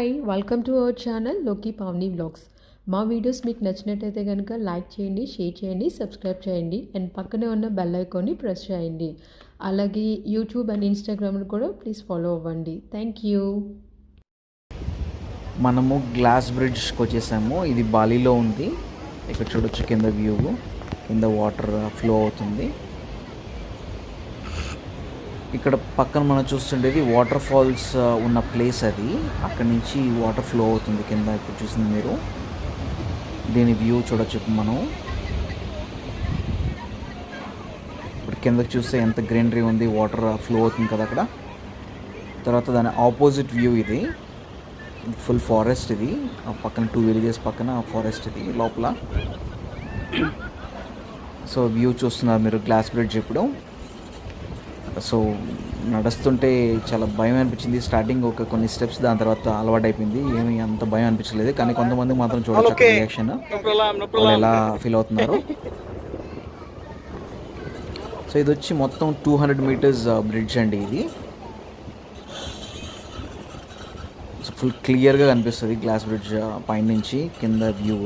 Hi welcome to our channel Lokipavani Vlogs. మా videos మీకు నచ్చినట్టయితే కనుక లైక్ చేయండి, షేర్ చేయండి, సబ్స్క్రైబ్ చేయండి అండ్ పక్కనే ఉన్న బెల్ ఐకాన్ని ప్రెస్ చేయండి. అలాగే యూట్యూబ్ అండ్ ఇన్స్టాగ్రామ్ని కూడా ప్లీజ్ ఫాలో అవ్వండి. Thank you. మనము గ్లాస్ బ్రిడ్జ్కి వచ్చేసాము. ఇది బాలీలో ఉంది. ఇక్కడ చూడొచ్చు కింద వ్యూ, కింద వాటర్ ఫ్లో అవుతుంది. ఇక్కడ పక్కన మనం చూస్తుండేది వాటర్ ఫాల్స్ ఉన్న ప్లేస్ అది. అక్కడి నుంచి వాటర్ ఫ్లో అవుతుంది కింద. ఇప్పుడు చూసింది మీరు దీని వ్యూ చూడొచ్చు. మనం ఇప్పుడు కిందకి చూస్తే ఎంత గ్రీనరీ ఉంది, వాటర్ ఫ్లో అవుతుంది కదా అక్కడ. తర్వాత దాని ఆపోజిట్ వ్యూ ఇది ఫుల్ ఫారెస్ట్. ఇది పక్కన 2 విలేజెస్ పక్కన ఫారెస్ట్ ఇది లోపల. సో వ్యూ చూస్తున్నారు మీరు గ్లాస్ బ్రిడ్జ్. ఇప్పుడు సో నడుస్తుంటే చాలా భయం అనిపించింది స్టార్టింగ్, ఒక కొన్ని స్టెప్స్. దాని తర్వాత అలవాటు అయిపోయింది, ఏమి అంత భయం అనిపించలేదు. కానీ కొంతమంది మాత్రం చూడొచ్చు రియాక్షన్, వాళ్ళు ఎలా ఫీల్ అవుతున్నారు. సో ఇది వచ్చి మొత్తం 200 మీటర్స్ బ్రిడ్జ్ అండి. ఇది ఫుల్ క్లియర్గా కనిపిస్తుంది గ్లాస్ బ్రిడ్జ్ పైనుంచి కింద వ్యూ.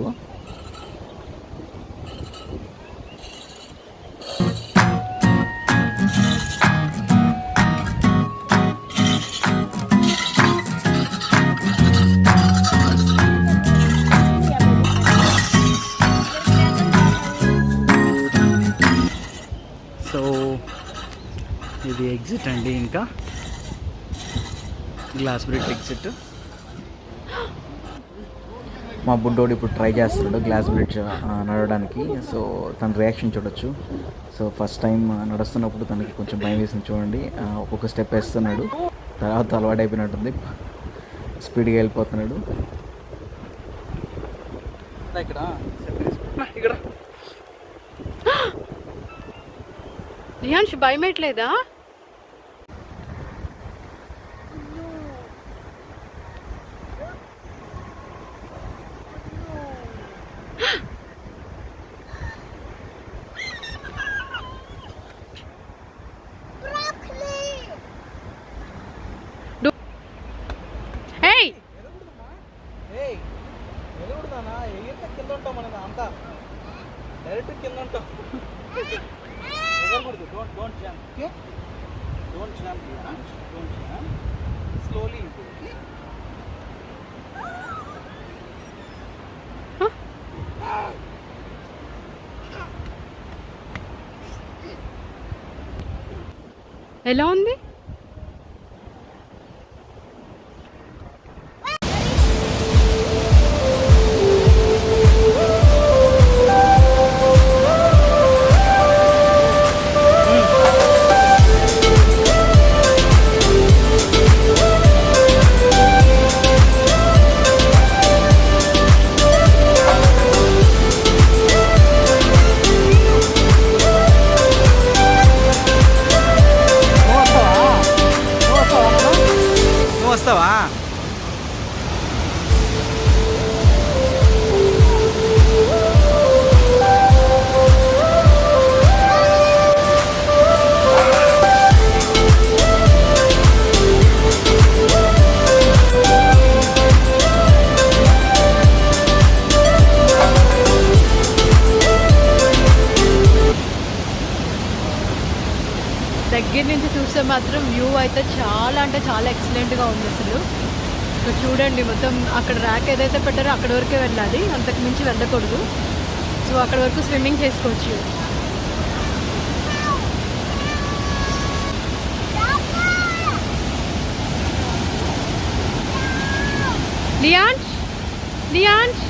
సో ఇది ఎగ్జిట్ అండి, ఇంకా గ్లాస్ బ్రిడ్జ్ ఎగ్జిట్. మా బుడ్డోడు ఇప్పుడు ట్రై చేస్తున్నాడు గ్లాస్ బ్రిడ్జ్ నడవడానికి. సో తన రియాక్షన్ చూడొచ్చు. సో ఫస్ట్ టైం నడుస్తున్నప్పుడు తనకి కొంచెం భయం వేసింది చూడండి. ఒక్కొక్క స్టెప్ వేస్తున్నాడు, తర్వాత అలవాటు అయిపోయినట్టుంది, స్పీడ్గా వెళ్ళిపోతున్నాడు. ఇక్కడ రియాన్ష్ భయమేట్లేదా? డైరెక్ట్ కింద ఉంటాం. Don't jump, okay? Don't jump, don't jump. Slowly go, okay? ఎలా ఉంది? వస్తావా? దగ్గర నుంచి చూస్తే మాత్రం వ్యూ అయితే చాలా అంటే చాలా ఎక్సలెంట్గా ఉంది అసలు. ఇక్కడ చూడండి, మొత్తం అక్కడ ర్యాక్ ఏదైతే పెట్టారో అక్కడ వరకే వెళ్ళాలి, అంతకు మించి వెళ్ళకూడదు. సో అక్కడ వరకు స్విమ్మింగ్ చేసుకోవచ్చు. లియాన్ష్, లియాన్ష్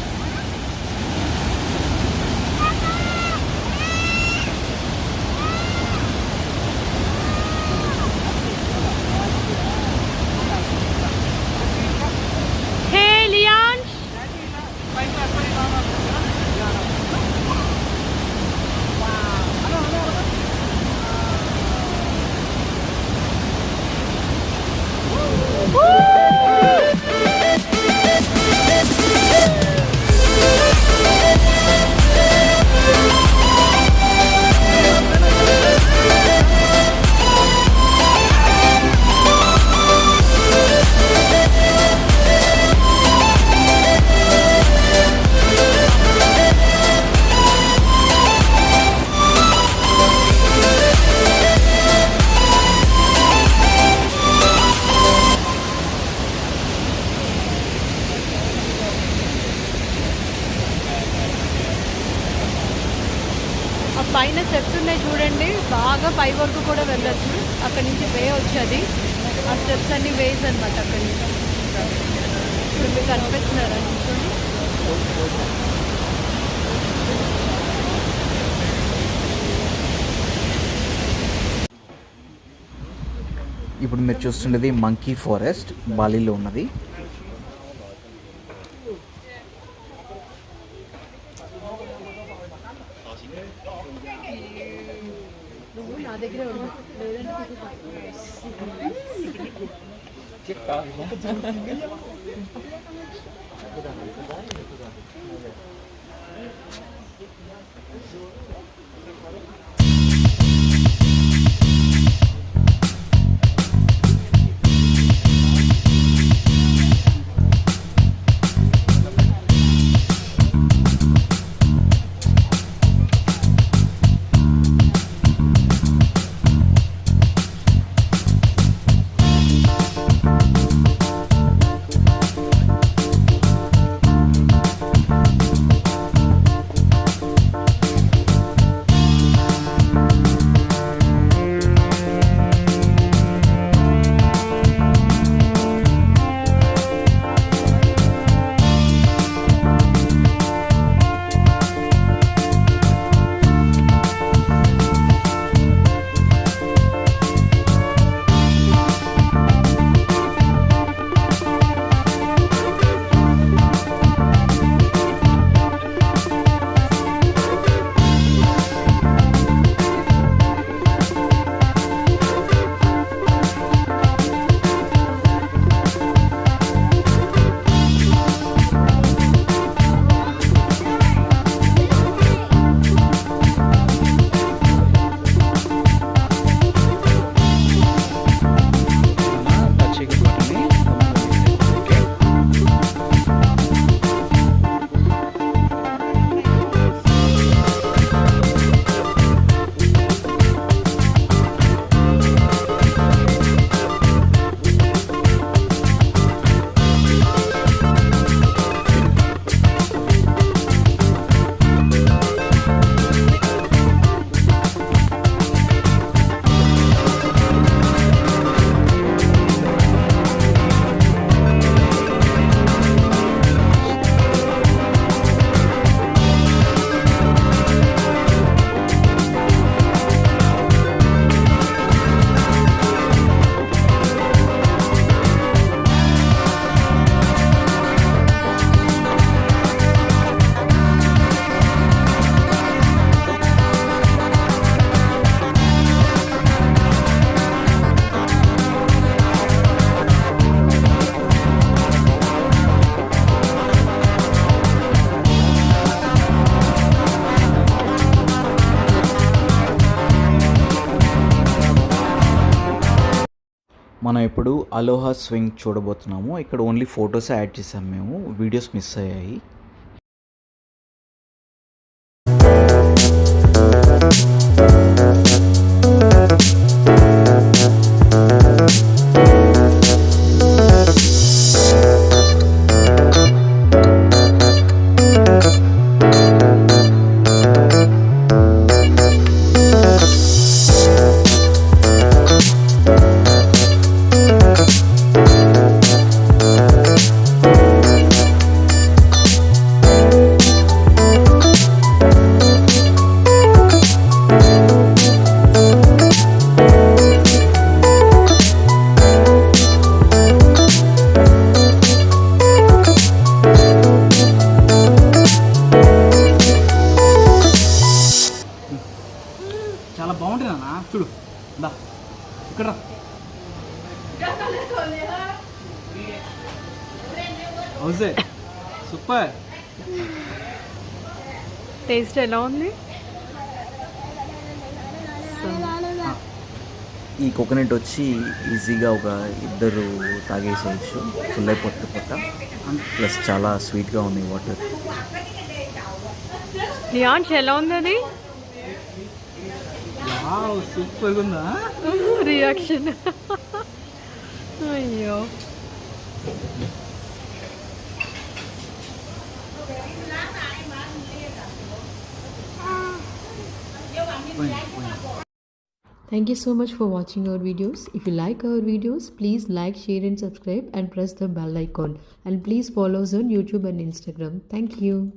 పైన స్టెప్స్ ఉన్నాయి చూడండి, బాగా పై వరకు కూడా వెళ్ళొచ్చు. అక్కడి నుంచి వే వచ్చేది, ఆ స్టెప్స్ అన్ని వేస్ అనమాట. అక్కడి నుంచి ఇప్పుడు మీకు కనిపిస్తున్నారా చూడండి. ఇప్పుడు మీరు చూస్తుండేది మంకీ ఫారెస్ట్, బాలీలో ఉన్నది. నా దగ్గరే ఉంది, మనం ఇప్పుడు అలోహా స్వింగ్ చూడబోతున్నాము. ఇక్కడ ఓన్లీ ఫొటోస్ యాడ్ చేసాం మేము, వీడియోస్ మిస్ అయ్యాయి. చాలా బాగుంటుంది అన్న, చూడు దా ఇక్కడ హౌసే సూపర్. టేస్ట్ ఎలా ఉంది? ఈ కోకోనట్ వచ్చి ఈజీగా ఒక ఇద్దరు తాగేసేయచ్చు, ఫుల్ అయిపోతుంది పొట్ట. ప్లస్ చాలా స్వీట్గా ఉంది వాటర్. రియాన్స్ ఎలా ఉంది అది? సూపర్గా ఉందా రియాక్షన్? అయ్యో పోయింది. Thank you so much for watching our videos. If you like our videos, please like, share and subscribe and press the bell icon. And please follow us on YouTube and Instagram. Thank you.